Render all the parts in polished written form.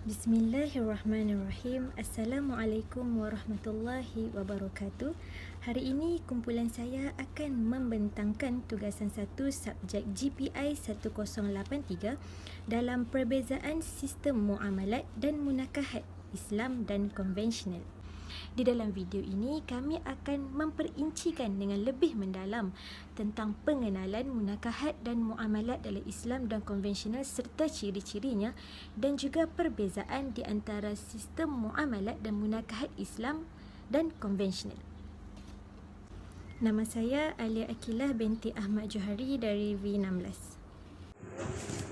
Bismillahirrahmanirrahim. Assalamualaikum warahmatullahi wabarakatuh. Hari ini kumpulan saya akan membentangkan tugasan 1 subjek GPI 1083 dalam perbezaan sistem muamalat dan munakahat Islam dan konvensional. Di dalam video ini, kami akan memperincikan dengan lebih mendalam tentang pengenalan munakahat dan muamalat dalam Islam dan konvensional serta ciri-cirinya dan juga perbezaan di antara sistem muamalat dan munakahat Islam dan konvensional. Nama saya Alia Akilah binti Ahmad Johari dari V16.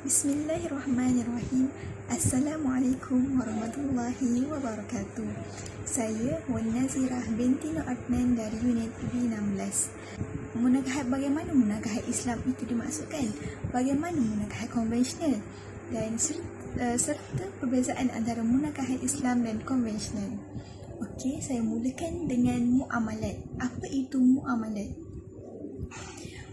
Bismillahirrahmanirrahim. Assalamualaikum warahmatullahi wabarakatuh. Saya Wan Nazirah binti Nur Adnan dari unit V16. Munakahat, bagaimana munakahat Islam itu dimaksudkan? Bagaimana munakahat konvensional? Dan serta perbezaan antara munakahat Islam dan konvensional. Okey, saya mulakan dengan muamalat. Apa itu muamalat?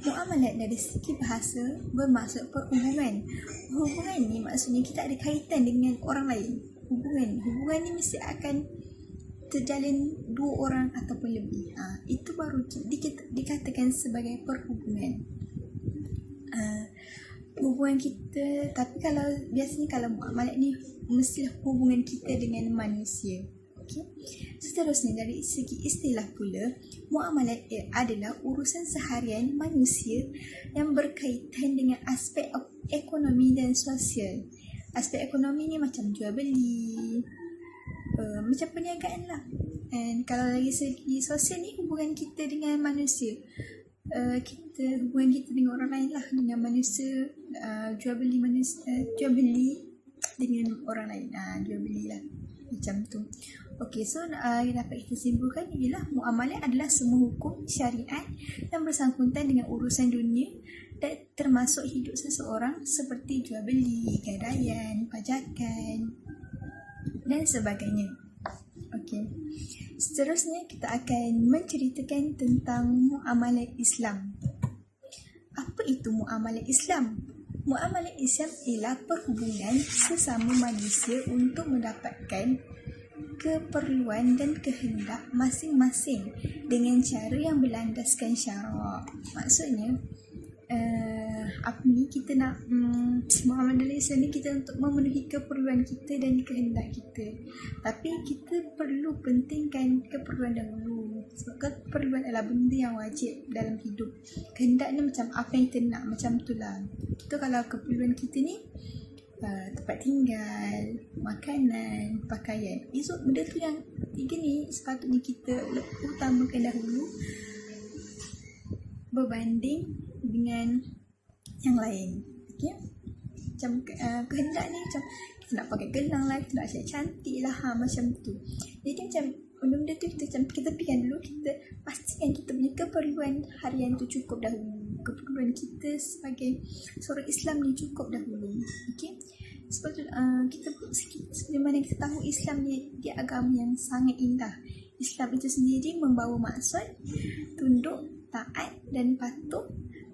Muamalat dari segi bahasa bermaksud perhubungan. Hubungan ni maksudnya kita ada kaitan dengan orang lain. Hubungan ni mesti akan terjalin dua orang ataupun lebih. Itu baru dikatakan sebagai perhubungan. Hubungan kita, tapi biasanya kalau muamalat ni mestilah hubungan kita dengan manusia. Okay. Seterusnya, dari segi istilah pula, muamalat adalah urusan seharian manusia yang berkaitan dengan aspek ekonomi dan sosial. Aspek ekonomi ni macam jual beli, macam perniagaan lah. Dan kalau dari segi sosial ni, hubungan kita dengan manusia, hubungan kita dengan orang lain lah, dengan manusia, jual beli dengan orang lain, jual beli lah, macam tu. Okey, so dapat kita simpulkan ialah muamalat adalah semua hukum syariat yang bersangkutan dengan urusan dunia dan termasuk hidup seseorang seperti jual beli, gadaian, pajakan dan sebagainya. Okey. Seterusnya kita akan menceritakan tentang muamalat Islam. Apa itu muamalat Islam? Muamalat Islam ialah perhubungan sesama manusia untuk mendapatkan keperluan dan kehendak masing-masing dengan cara yang berlandaskan syarak. Maksudnya kita nak muamalah Islam ni kita untuk memenuhi keperluan kita dan kehendak kita. Tapi kita perlu pentingkan keperluan dahulu. Sebab keperluan adalah benda yang wajib dalam hidup. Kehendak ni macam apa yang kita nak, macam tu lah. Kita kalau keperluan kita ni tempat tinggal, makanan, pakaian, benda tu yang tiga ni sepatutnya kita utamakan dahulu berbanding dengan yang lain. Okay? Macam kehendak ni macam kita nak pakai gelang lah, kita nak siap cantik lah, macam tu. Jadi macam benda-benda tu kita fikirkan dulu, kita pastikan kita punya keperluan harian tu cukup dahulu. Keperluan kita sebagai seorang Islam ni cukup dahulu. Okey. Sebab tu seperti mana kita tahu, Islam ni dia agama yang sangat indah. Islam itu sendiri membawa maksud tunduk, taat dan patuh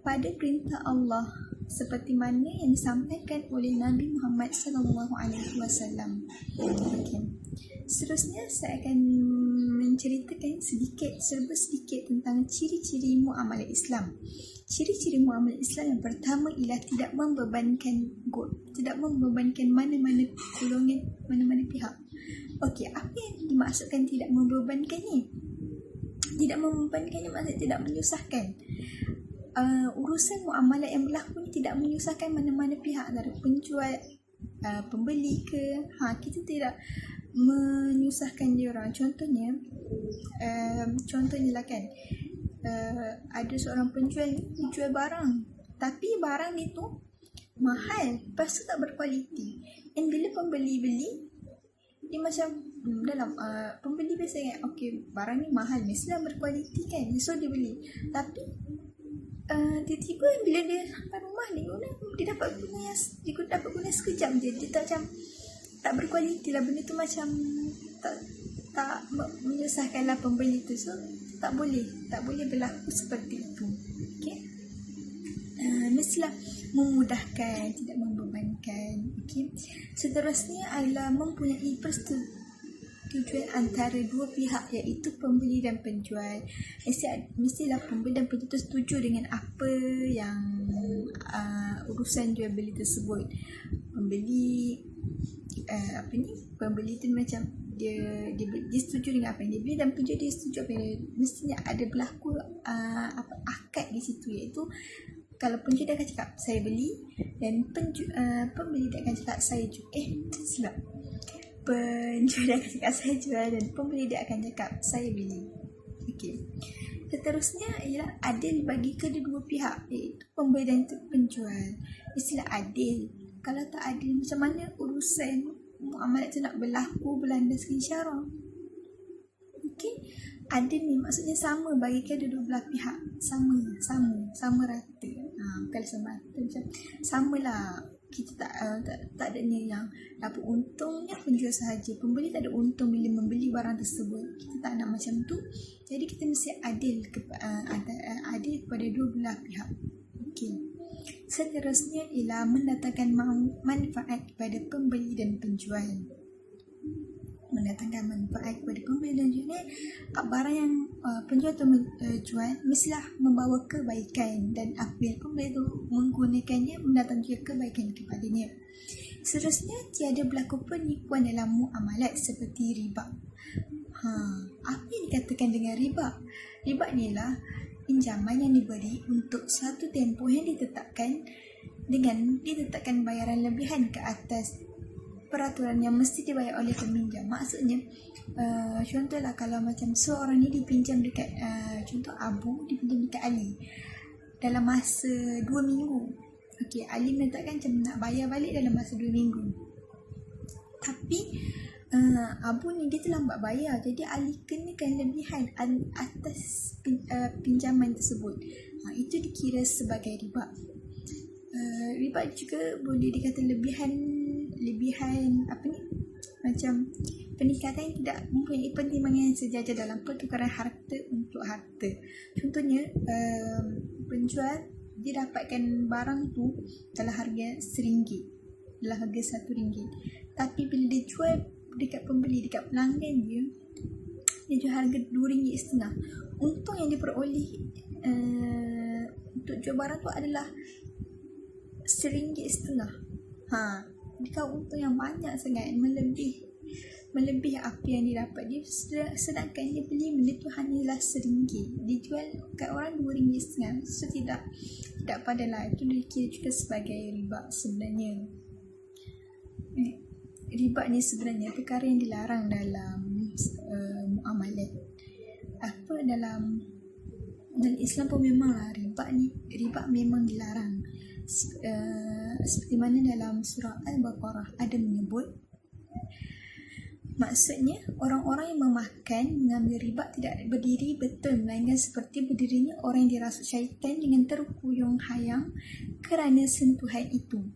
pada perintah Allah seperti mana yang disampaikan oleh Nabi Muhammad SAW. Okey. Seterusnya saya akan menceritakan serba sedikit tentang ciri-ciri muamalat Islam. Ciri-ciri muamalat Islam yang pertama ialah tidak membebankan mana-mana golongan, mana-mana pihak. Okey, apa yang dimaksudkan tidak membebankan ni? Tidak membebankan ni maksudnya tidak menyusahkan. Urusan muamalat yang berlaku ni tidak menyusahkan mana-mana pihak, antara penjual, pembeli ke, kita tidak menyusahkan dia orang. Contohnya lah kan, ada seorang penjual jual barang, tapi barang ni tu mahal, lepas tu tak berkualiti. And bila pembeli beli, dia macam dalam pembeli biasa kan, okey barang ni mahal, mestilah berkualiti kan, so dia beli. Tapi tiba-tiba bila dia sampai rumah dia dapat guna sekejap je, dia tak berkualiti lah, benda tu macam tak menyusahkanlah pembeli tu. So tak boleh berlaku seperti itu. Okey. Mestilah memudahkan, tidak membebankan. Okey. Seterusnya adalah mempunyai persetujuan antara dua pihak, iaitu pembeli dan penjual. Mestilah pembeli dan penjual itu setuju dengan apa yang urusan jual beli tersebut. Pembeli tu macam dia setuju dengan apa yang dia beli, dan penjual dia setuju apa yang dia, mestinya ada berlaku akad di situ, iaitu kalau penjual dia akan cakap saya beli, dan pembeli dia akan cakap saya jual. Silap. Penjual dia akan cakap saya jual, dan pembeli dia akan cakap saya beli. Okey. Seterusnya ialah adil bagi kedua pihak, iaitu pembeli dan penjual. Istilah adil. Kalau tak adil, macam mana urusan muamalat tu nak berlaku berlandaskan syarah? Okey. Adil ni maksudnya sama bagi kedua belah pihak. Sama rata. Bukan sama rata, macam samalah. Kita tak adanya yang dapat untungnya penjual sahaja, pembeli tak ada untung bila membeli barang tersebut. Kita tak nak macam tu. Jadi kita mesti adil kepada dua belah pihak. Okey. Seterusnya ialah mendatangkan manfaat kepada pembeli dan penjual. Mendatangkan manfaat kepada pembeli dan penjual, barang yang penjual tu jual mestilah membawa kebaikan, dan apabila pembeli tu menggunakannya mendatangkan kebaikan kepadanya. Seterusnya, tiada berlaku penipuan dalam muamalat seperti riba. Apa yang dikatakan dengan riba? Riba ni ialah pinjaman yang diberi untuk satu tempoh yang ditetapkan dengan ditetapkan bayaran lebihan ke atas peraturan yang mesti dibayar oleh peminjam. Maksudnya, contohlah kalau macam seorang ni dipinjam dekat, contoh Abu dipinjam dekat Ali dalam masa 2 minggu. Okey, Ali menetapkan macam nak bayar balik dalam masa 2 minggu. Tapi Abu ni dia terlambat bayar, jadi Ali kenakan lebihan atas pinjaman tersebut. Itu dikira sebagai riba. Riba juga boleh dikata lebihan macam peningkatan yang tidak mempunyai pertimbangan yang sejajar dalam pertukaran harta untuk harta. Contohnya, penjual dia dapatkan barang tu dalam harga RM1, dalam harga RM1, tapi bila dia jual dekat pembeli, dekat pelanggan dia jual harga RM2.5. Untung yang diperoleh untuk jual barang tu adalah RM1.5. Dia untung yang banyak sangat, melebihi apa yang dia dapat. Dia sedangkan dia beli benda tu hanyalah RM1, dia jual kat orang RM2.5. So tidak padalah. Itu dikira juga sebagai riba sebenarnya. Riba ni sebenarnya perkara yang dilarang dalam muamalat. Dalam Islam pun memanglah riba memang dilarang. Seperti mana dalam surah Al-Baqarah ada menyebut, maksudnya orang-orang yang mengambil riba tidak berdiri betul, melainkan seperti berdirinya orang yang dirasuk syaitan dengan terkuyung hayang kerana sentuhan itu.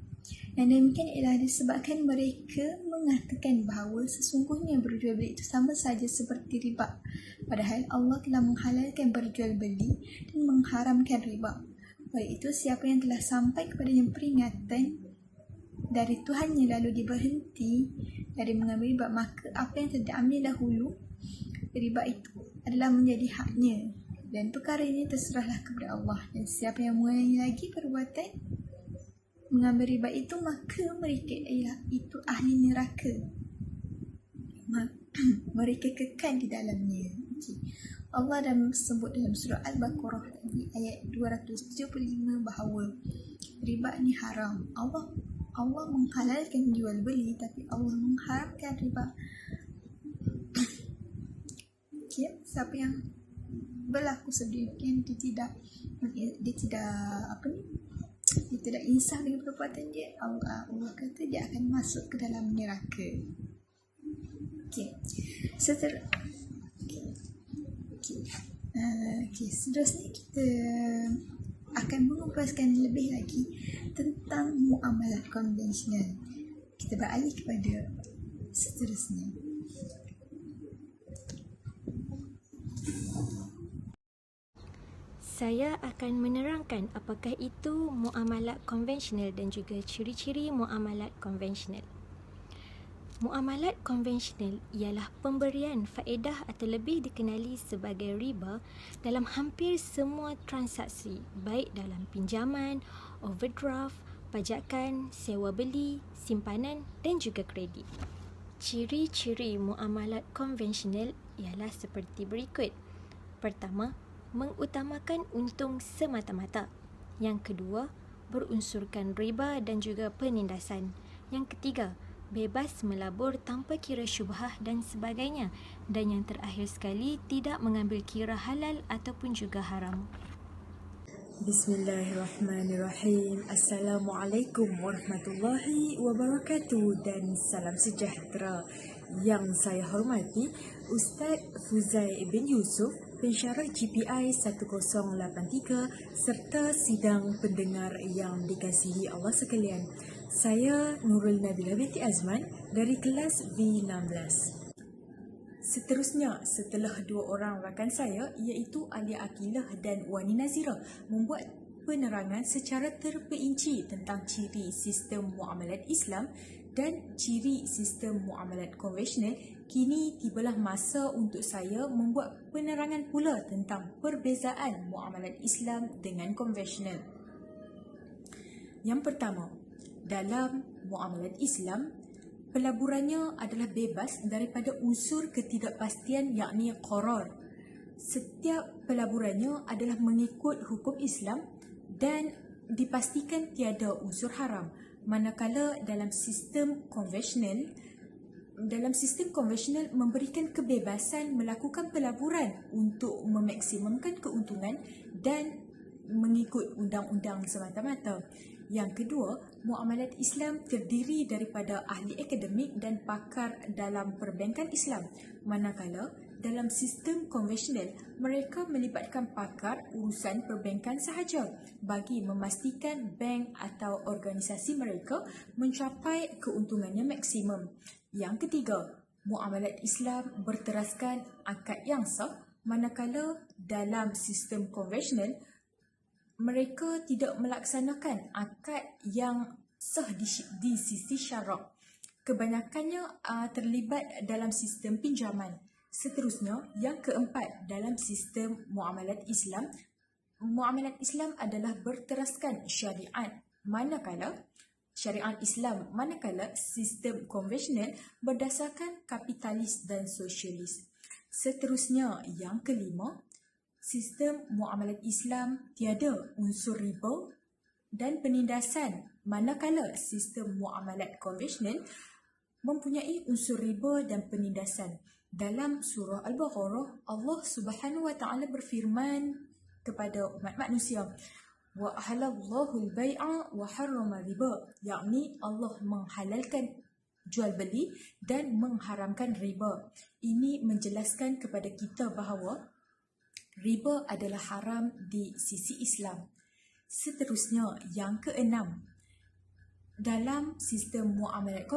Dan demikian ialah disebabkan mereka mengatakan bahawa sesungguhnya berjual beli itu sama saja seperti riba, padahal Allah telah menghalalkan berjual beli dan mengharamkan riba. Oleh itu, siapa yang telah sampai kepadanya peringatan dari Tuhannya lalu dia berhenti dari mengambil riba, maka apa yang telah diambil dahulu riba itu adalah menjadi haknya, dan perkara ini terserahlah kepada Allah. Dan siapa yang mengulangi lagi perbuatan mengambil riba itu, maka mereka ialah itu ahli neraka, mereka kekal di dalamnya. Allah dah sebut dalam surah Al-Baqarah tadi ayat 275 bahawa riba ni haram. Allah menghalalkan jual beli, tapi Allah mengharamkan riba. Okay. Siapa yang berlaku sedemikian, dia tidak insaf dengan perbuatan dia, Allah kata dia akan masuk ke dalam neraka. Seterusnya kita akan mengupaskan lebih lagi tentang muamalat konvensional. Kita beralih kepada seterusnya. Saya akan menerangkan apakah itu muamalat konvensional dan juga ciri-ciri muamalat konvensional. Muamalat konvensional ialah pemberian faedah atau lebih dikenali sebagai riba dalam hampir semua transaksi, baik dalam pinjaman, overdraft, pajakan, sewa beli, simpanan dan juga kredit. Ciri-ciri muamalat konvensional ialah seperti berikut. Pertama, mengutamakan untung semata-mata. Yang kedua, berunsurkan riba dan juga penindasan. Yang ketiga, bebas melabur tanpa kira syubhah dan sebagainya. Dan yang terakhir sekali, tidak mengambil kira halal ataupun juga haram. Bismillahirrahmanirrahim. Assalamualaikum warahmatullahi wabarakatuh dan salam sejahtera. Yang saya hormati Ustaz Fuzai bin Yusuf, pensyarah GPI 1083 serta sidang pendengar yang dikasihi Allah sekalian. Saya Nurul Nabila binti Azman dari kelas V16. Seterusnya, setelah dua orang rakan saya iaitu Alia Akilah dan Wani Nazira membuat penerangan secara terperinci tentang ciri sistem muamalat Islam dan ciri sistem muamalat konvensional, kini tibalah masa untuk saya membuat penerangan pula tentang perbezaan muamalat Islam dengan konvensional. Yang pertama, dalam muamalat Islam, pelaburannya adalah bebas daripada unsur ketidakpastian yakni qarar. Setiap pelaburannya adalah mengikut hukum Islam dan dipastikan tiada unsur haram. Manakala dalam sistem konvensional memberikan kebebasan melakukan pelaburan untuk memaksimumkan keuntungan dan mengikut undang-undang semata-mata. Yang kedua, muamalat Islam terdiri daripada ahli akademik dan pakar dalam perbankan Islam. Manakala dalam sistem konvensional, mereka melibatkan pakar urusan perbankan sahaja bagi memastikan bank atau organisasi mereka mencapai keuntungannya maksimum. Yang ketiga, muamalat Islam berteraskan akad yang sah, manakala dalam sistem konvensional mereka tidak melaksanakan akad yang sah di sisi syarak. Kebanyakannya terlibat dalam sistem pinjaman. Seterusnya, yang keempat, dalam sistem muamalat Islam adalah berteraskan syariat manakala sistem konvensional berdasarkan kapitalis dan sosialis. Seterusnya, yang kelima, sistem muamalat Islam tiada unsur riba dan penindasan, manakala sistem muamalat konvensional mempunyai unsur riba dan penindasan. Dalam surah Al-Baqarah, Allah Subhanahu wa taala berfirman kepada umat manusia, wa ahallallahu al-bai'a wa harrama riba, yakni Allah menghalalkan jual beli dan mengharamkan riba. Ini menjelaskan kepada kita bahawa riba adalah haram di sisi Islam. Seterusnya, yang keenam, dalam sistem muamalat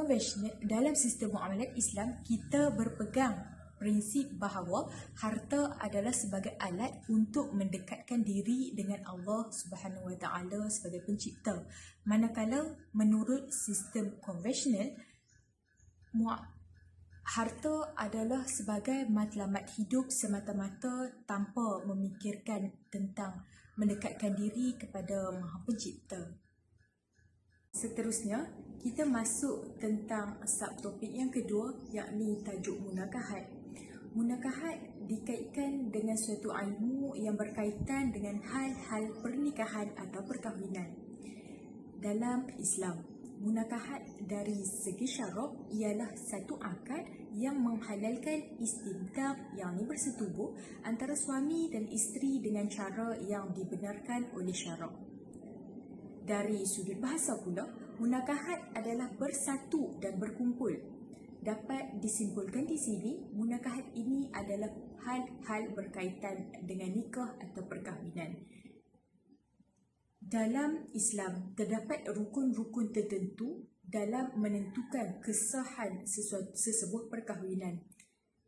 Islam, kita berpegang prinsip bahawa harta adalah sebagai alat untuk mendekatkan diri dengan Allah Subhanahu wa taala sebagai pencipta. Manakala menurut sistem konvensional, harta adalah sebagai matlamat hidup semata-mata tanpa memikirkan tentang mendekatkan diri kepada Maha Pencipta. Seterusnya, kita masuk tentang subtopik yang kedua, yakni tajuk munakahat. Munakahat dikaitkan dengan suatu ilmu yang berkaitan dengan hal-hal pernikahan atau perkahwinan. Dalam Islam, munakahat dari segi syarak ialah satu akad yang menghalalkan istimtaq, yakni bersetubuh antara suami dan isteri dengan cara yang dibenarkan oleh syarak. Dari sudut bahasa pula, munakahat adalah bersatu dan berkumpul. Dapat disimpulkan di sini, munakahat ini adalah hal-hal berkaitan dengan nikah atau perkahwinan. Dalam Islam, terdapat rukun-rukun tertentu dalam menentukan kesahan sesebuah perkahwinan.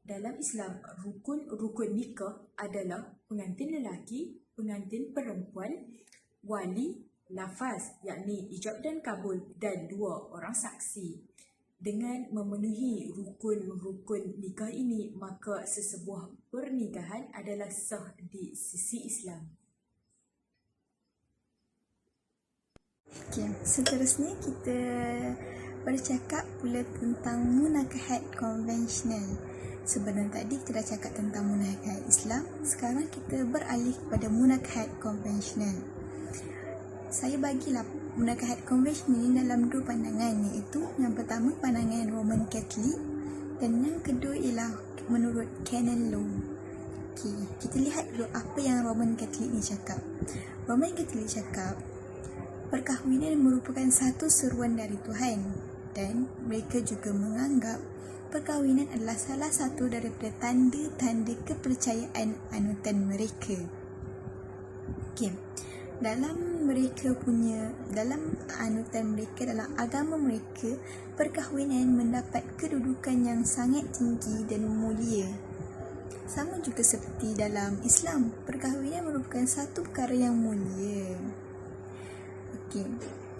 Dalam Islam, rukun-rukun nikah adalah pengantin lelaki, pengantin perempuan, wali, lafaz yakni ijab dan kabul dan 2 orang saksi. Dengan memenuhi rukun-rukun nikah ini, maka sesebuah pernikahan adalah sah di sisi Islam. Okey, seterusnya kita bercakap pula tentang munakahat konvensional. Sebelum tadi kita dah cakap tentang munakahat Islam, sekarang kita beralih kepada munakahat konvensional. Saya bagilah munakahat konvensional ini dalam 2 pandangan, iaitu yang pertama pandangan Roman Catholic dan yang kedua ialah menurut canon law. Okey, kita lihat dulu apa yang Roman Catholic ni cakap. Roman Catholic cakap perkahwinan merupakan satu seruan dari Tuhan dan mereka juga menganggap perkahwinan adalah salah satu daripada tanda-tanda kepercayaan anutan mereka. Okey. Dalam anutan mereka, dalam agama mereka, perkahwinan mendapat kedudukan yang sangat tinggi dan mulia. Sama juga seperti dalam Islam, perkahwinan merupakan satu perkara yang mulia. Okey,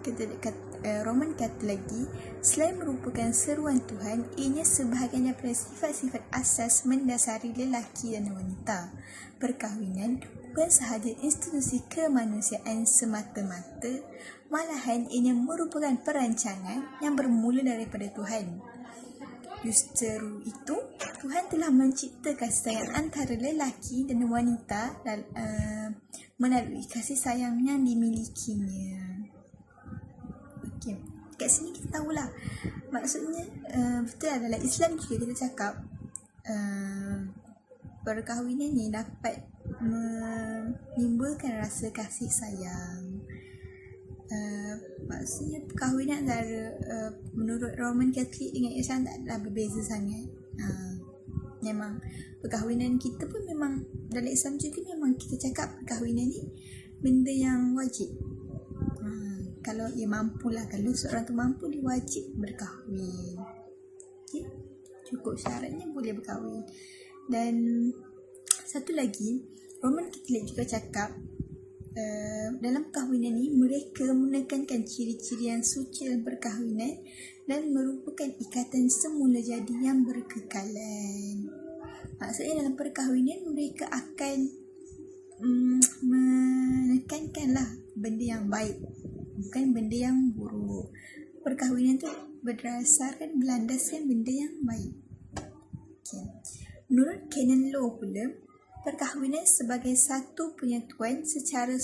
kita Roman kata lagi, selain merupakan seruan Tuhan, ianya sebahagian daripada sifat-sifat asas mendasari lelaki dan wanita. Perkahwinan bukan sahaja institusi kemanusiaan semata-mata, malahan ianya merupakan perancangan yang bermula daripada Tuhan. Justeru itu, Tuhan telah mencipta kasih sayang antara lelaki dan wanita melalui kasih sayang yang dimilikinya. Okay. Kat sini kita tahulah, maksudnya betul adalah Islam juga kita cakap perkahwinan ni dapat menimbulkan rasa kasih sayang. Maksudnya perkahwinan antara menurut Roman Catholic dengan Islam taklah berbeza sangat. Memang perkahwinan kita pun memang dalam Islam juga memang kita cakap perkahwinan ni benda yang wajib. Kalau ia mampulah, kalau seorang tu mampu, dia wajib berkahwin. Okay? Cukup syaratnya boleh berkahwin. Dan satu lagi, Roman Catholic juga cakap dalam perkahwinan ni mereka menekankan ciri-ciri yang suci dalam perkahwinan dan merupakan ikatan semula jadi yang berkekalan. Maksudnya dalam perkahwinan mereka akan menekankanlah benda yang baik, bukan benda yang buruk. Perkahwinan tu berdasarkan berlandaskan benda yang baik. Okay. Menurut canon law pula, perkahwinan sebagai satu penyatuan secara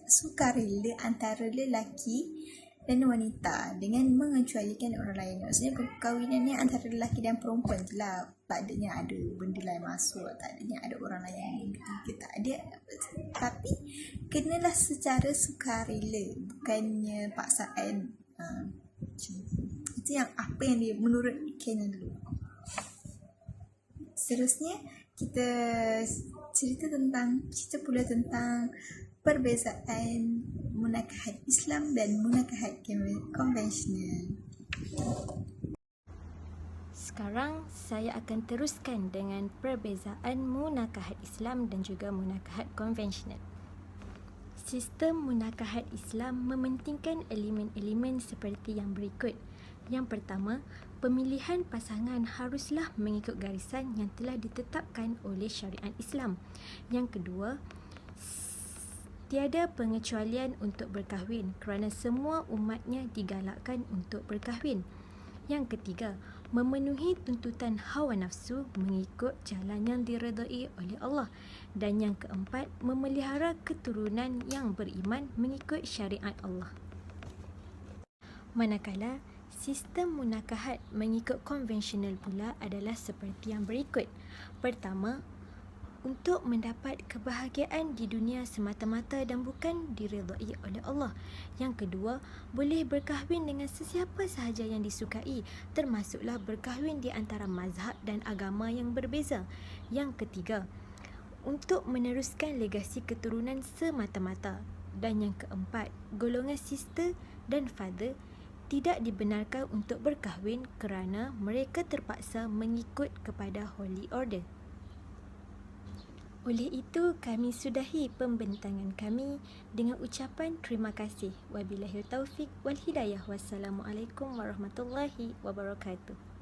sukarela antara lelaki dan wanita dengan mengecualikan orang lain. Maksudnya perkahwinan ni antara lelaki dan perempuan je lah. Tak adanya ada benda lain masuk, tak adanya ada orang lain yang ketiga, tak ada. Tapi kenalah secara sukarela, bukannya paksaan. Itu yang apa yang dia menurut canon law. Seterusnya kita cerita pula tentang perbezaan munakahat Islam dan munakahat konvensional. Sekarang saya akan teruskan dengan perbezaan munakahat Islam dan juga munakahat konvensional. Sistem munakahat Islam mementingkan elemen-elemen seperti yang berikut. Yang pertama, pemilihan pasangan haruslah mengikut garisan yang telah ditetapkan oleh syariat Islam. Yang kedua, tiada pengecualian untuk berkahwin kerana semua umatnya digalakkan untuk berkahwin. Yang ketiga, memenuhi tuntutan hawa nafsu mengikut jalan yang diredai oleh Allah. Dan yang keempat, memelihara keturunan yang beriman mengikut syariat Allah. Manakala sistem munakahat mengikut konvensional pula adalah seperti yang berikut. Pertama, untuk mendapat kebahagiaan di dunia semata-mata dan bukan diredai oleh Allah. Yang kedua, boleh berkahwin dengan sesiapa sahaja yang disukai, termasuklah berkahwin di antara mazhab dan agama yang berbeza. Yang ketiga, untuk meneruskan legasi keturunan semata-mata. Dan yang keempat, golongan sister dan father tidak dibenarkan untuk berkahwin kerana mereka terpaksa mengikut kepada Holy Order. Oleh itu, kami sudahi pembentangan kami dengan ucapan terima kasih. Wabillahil taufiq wal hidayah. Wassalamualaikum warahmatullahi wabarakatuh.